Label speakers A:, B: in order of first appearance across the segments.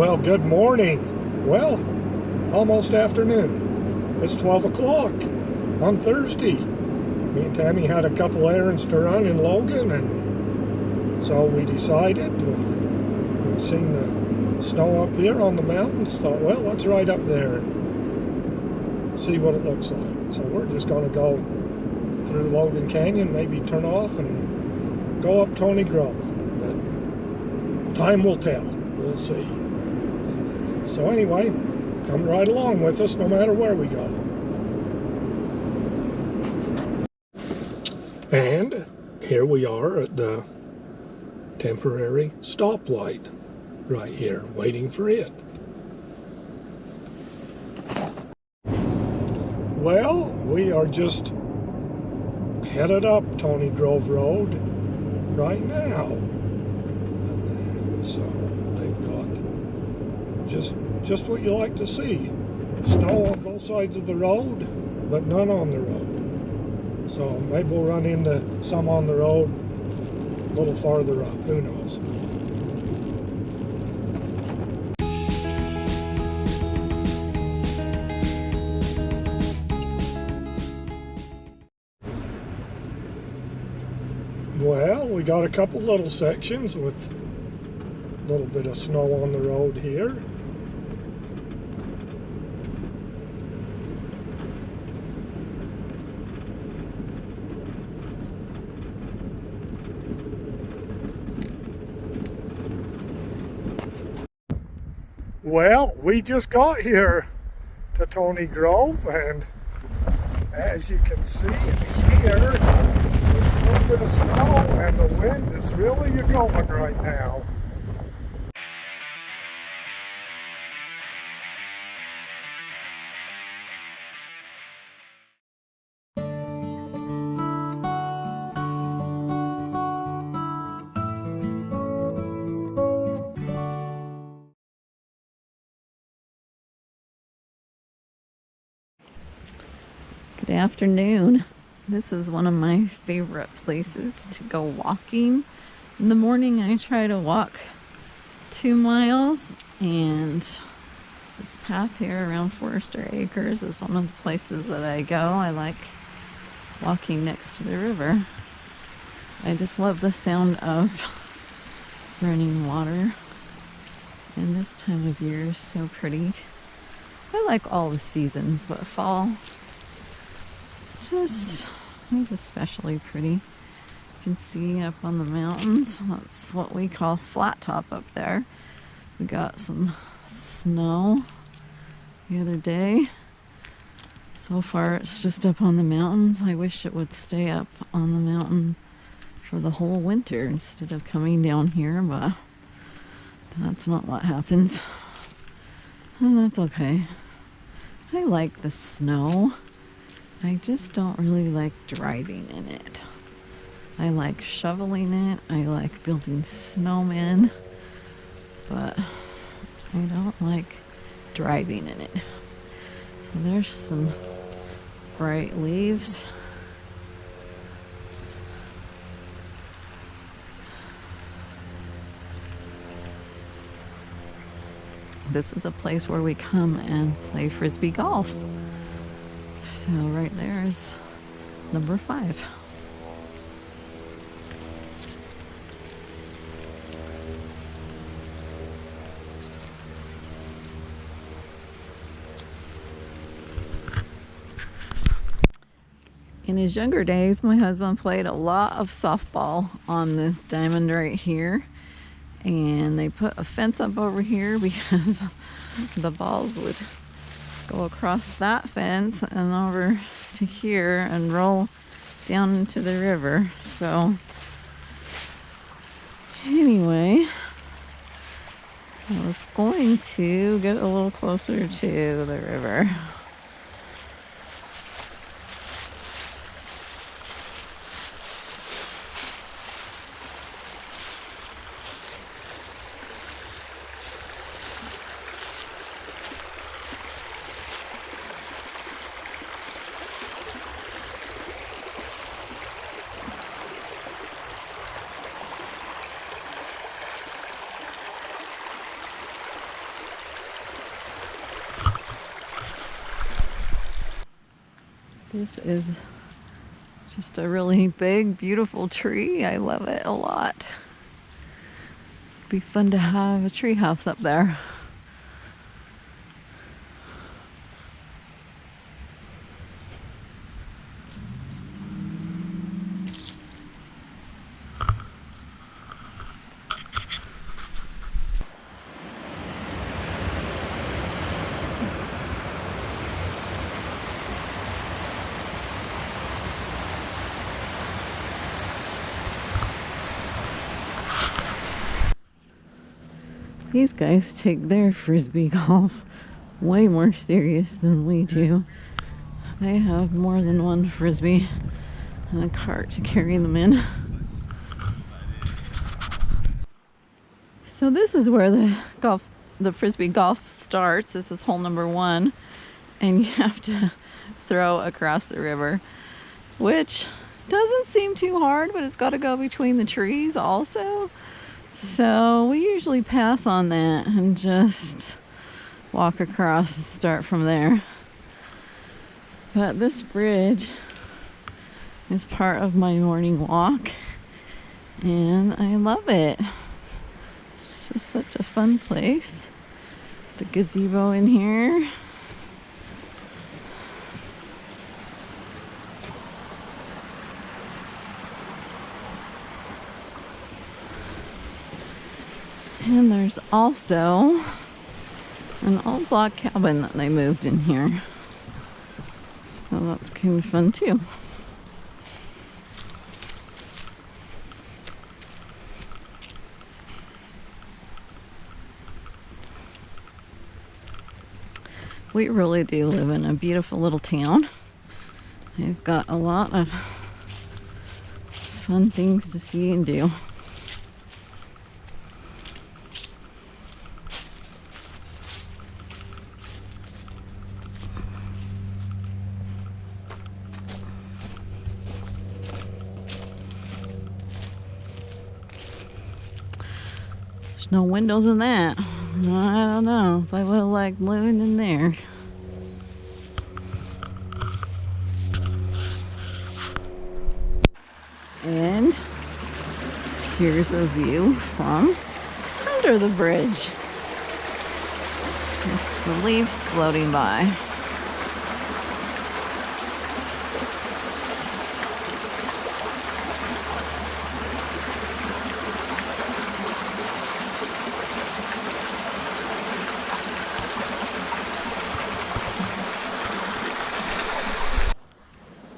A: Well, good morning. Well, almost afternoon. It's 12 o'clock on Thursday. Me and Tammy had a couple errands to run in Logan, and so we decided, we've seen the snow up here on the mountains, thought, well, let's ride up there and see what it looks like. So we're just going to go through Logan Canyon, maybe turn off and go up Tony Grove. But time will tell. We'll see. So anyway, come right along with us no matter where we go. And here we are at the temporary stoplight right here, waiting for it. Well, we are just headed up Tony Grove Road right now. So they've got just what you like to see. Snow on both sides of the road, but none on the road. So maybe we'll run into some on the road a little farther up, who knows. Well, we got a couple little sections with a little bit of snow on the road here. Well, we just got here to Tony Grove, and as you can see here, there's a little bit of snow and the wind is really going right now.
B: Good afternoon. This is one of my favorite places to go walking. In the morning I try to walk 2 miles, and this path here around Forester Acres is one of the places that I go. I like walking next to the river. I just love the sound of running water, and this time of year is so pretty. I like all the seasons, but fall just is especially pretty. You can see up on the mountains, that's what we call flat top up there. We got some snow the other day. So far it's just up on the mountains. I wish it would stay up on the mountain for the whole winter instead of coming down here, but that's not what happens. And that's okay. I like the snow. I just don't really like driving in it. I like shoveling it. I like building snowmen, but I don't like driving in it. So there's some bright leaves. This is a place where we come and play frisbee golf. So right there is number 5. In his younger days, my husband played a lot of softball on this diamond right here. And they put a fence up over here because the balls would go across that fence and over to here and roll down into the river. So anyway, I was going to get a little closer to the river. This is just a really big, beautiful tree. I love it a lot. Be fun to have a tree house up there. These guys take their frisbee golf way more serious than we do. They have more than one frisbee and a cart to carry them in. So this is where the frisbee golf starts. This is hole number 1, and you have to throw across the river, which doesn't seem too hard, but it's got to go between the trees also. So we usually pass on that and just walk across and start from there. But this bridge is part of my morning walk, and I love it. It's just such a fun place. The gazebo in here. And there's also an old log cabin that they moved in here. So that's kind of fun too. We really do live in a beautiful little town. They've got a lot of fun things to see and do. There's no windows in that. I don't know if I would have liked living in there. And here's a view from under the bridge. With the leaves floating by.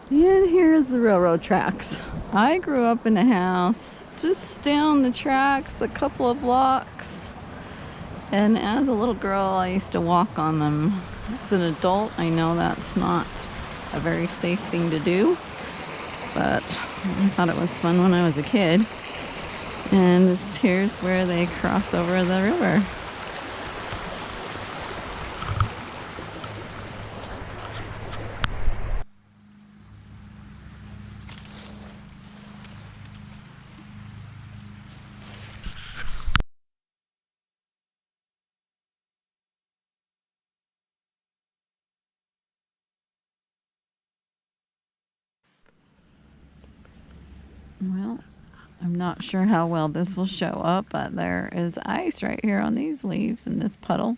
B: And here's the railroad tracks. I grew up in a house just down the tracks a couple of blocks, and as a little girl I used to walk on them. As an adult, I know that's not a very safe thing to do, but I thought it was fun when I was a kid. And here's where they cross over the river. Well, I'm not sure how well this will show up, but there is ice right here on these leaves in this puddle.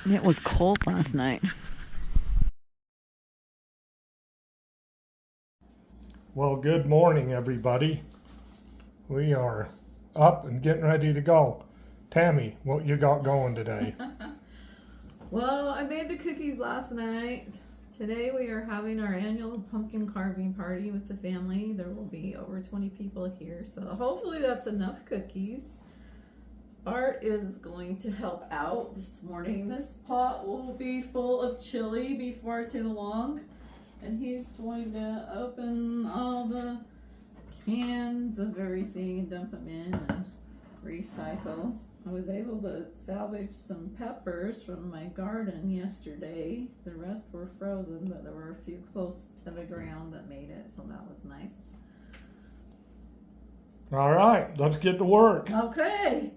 B: It was cold last night.
A: Well, good morning, everybody. We are up and getting ready to go. Tammy, what you got going today?
B: Well, I made the cookies last night. Today we are having our annual pumpkin carving party with the family. There will be over 20 people here, so hopefully that's enough cookies. Art is going to help out this morning. This pot will be full of chili before too long, and he's going to open all the cans of everything and dump them in and recycle. I was able to salvage some peppers from my garden yesterday. The rest were frozen, but there were a few close to the ground that made it, so that was nice.
A: All right, let's get to work.
B: Okay.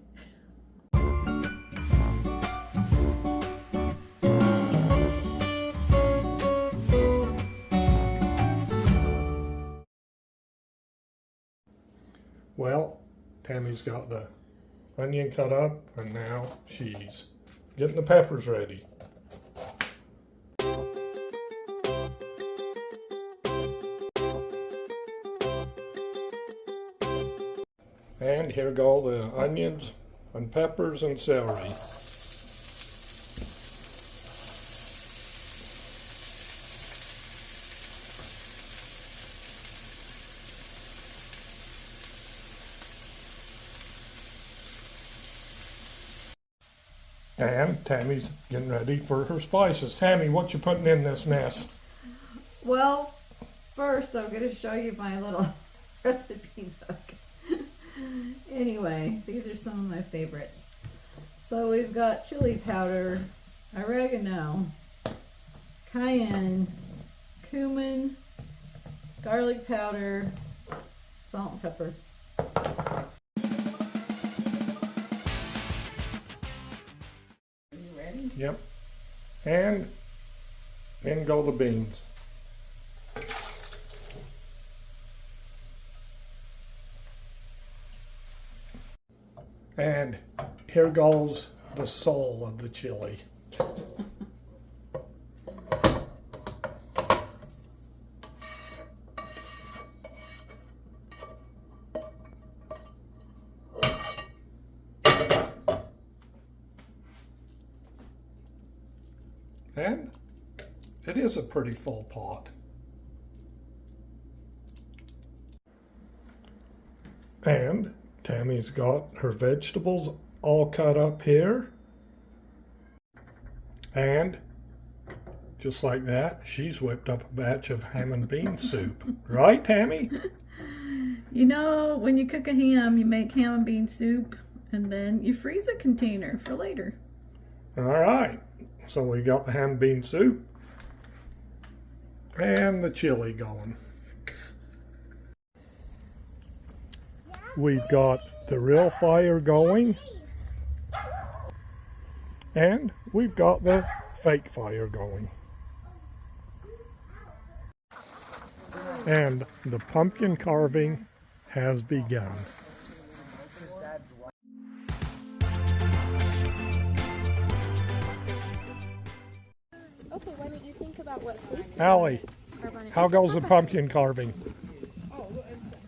A: Well, Tammy's got the onion cut up, and now she's getting the peppers ready. And here go the onions and peppers and celery. And Tammy's getting ready for her spices. Tammy, what you putting in this mess?
B: Well, first I'm going to show you my little recipe book. Anyway, these are some of my favorites. So we've got chili powder, oregano, cayenne, cumin, garlic powder, salt and pepper. Are you ready?
A: Yep. And in go the beans. And here goes the soul of the chili. And it is a pretty full pot. And Tammy's got her vegetables all cut up here. And just like that, she's whipped up a batch of ham and bean soup. Right, Tammy?
B: You know, when you cook a ham, you make ham and bean soup, and then you freeze a container for later.
A: All right. So we got the ham and bean soup and the chili going. We've got the real fire going, and we've got the fake fire going. And the pumpkin carving has begun.
C: Okay, why don't you think about what face
A: Allie,
C: carve on it?
A: how goes the pumpkin carving?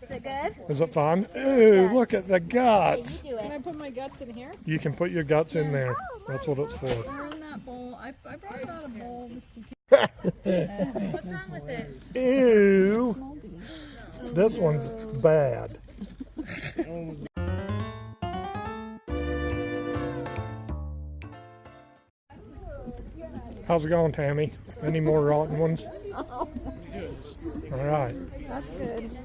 C: Is it good?
A: Is it fun? Ooh, look at the
C: Okay,
A: guts.
C: you do
B: Can I
C: it.
B: put my guts in here?
A: You can put your guts in there. That's what it's for.
B: They're in that bowl. I brought out a bowl just in case.
C: What's wrong with it?
A: Ew. This one's bad. How's it going, Tammy? Any more rotten ones? All right.
B: That's good.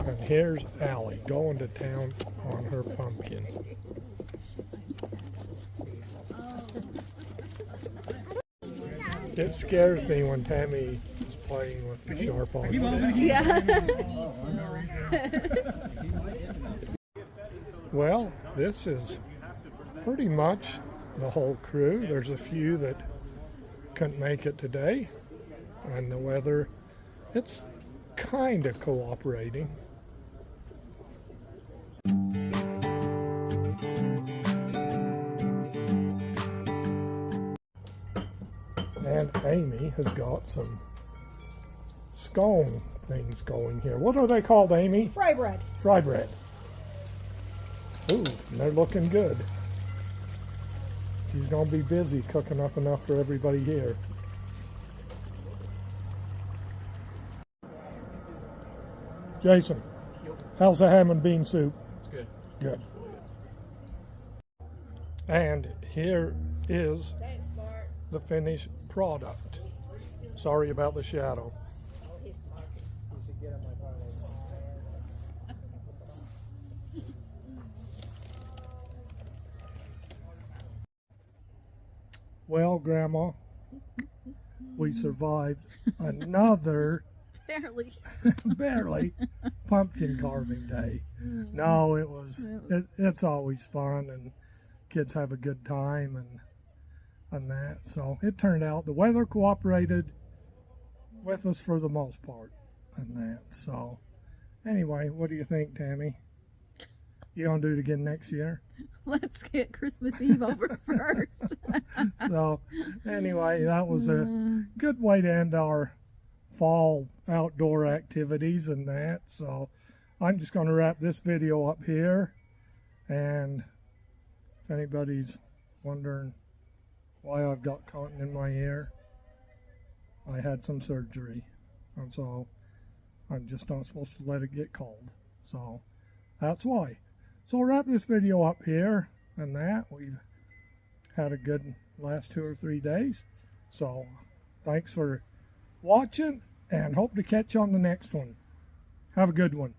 A: And here's Allie going to town on her pumpkin. It scares me when Tammy is playing with the sharp objects.
C: Yeah.
A: Well, this is pretty much the whole crew. There's a few that couldn't make it today, and the weather, it's kind of cooperating. And Amy has got some scone things going here. What are they called, Amy?
C: Fry bread.
A: Fry bread. Ooh, they're looking good. She's gonna be busy cooking up enough for everybody here. Jason, how's the ham and bean soup?
D: It's good.
A: Good. And here is the finished product. Sorry about the shadow. Well, Grandma, we survived another
B: Barely.
A: barely, pumpkin carving day. No, it was. It's always fun, and kids have a good time, and that. So it turned out the weather cooperated with us for the most part, and that. So anyway, what do you think, Tammy? You gonna do it again next year?
B: Let's get Christmas Eve over first.
A: So anyway, that was a good way to end our fall outdoor activities and that. So I'm just going to wrap this video up here, and if anybody's wondering why I've got cotton in my ear, I had some surgery, and so I'm just not supposed to let it get cold, so that's why. So I'll wrap this video up here, and that we've had a good last 2 or 3 days. So thanks for watching, and hope to catch you on the next one. Have a good one.